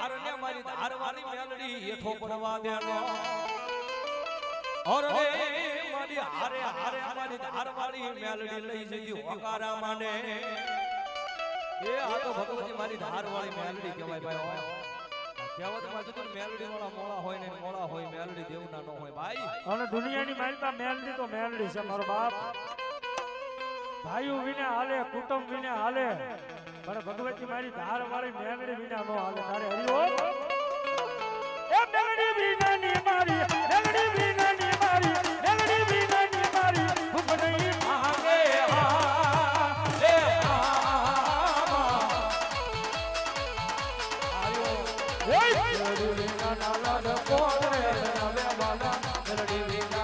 હારને મારી ધારવાળી મેલડી એઠો પડવા દેનો ઓર રે મારી હારે હારે મારી ધારવાળી મેલડી લઈ જતી હોકારા માને એ આ તો ભગવતી મારી ધારવાળી મેલડી કહેવાય ભાઈ કહેવતમાં જો મેલડી વાળા મોળા હોય ને મોળા હોય મેલડી દેવના ન હોય ભાઈ અને દુનિયાની મારી પાસે મેલડી તો મેલડી છે મારો બાપ ભાઈઓ વિને હાલે કુટુંબ વિને હાલે પણ ભગવતી મારી ધાર વાળી મેલડી વિના નો હાલે તારે હરિઓ એ મેલડી વિનાની મારી મેલડી વિનાની મારી મેલડી વિનાની મારી ભૂખ નહીં ભાગે હા એ આયો ઓય મેલડી વિના લાડ કોણ રે હવે બાલા મેલડી વિના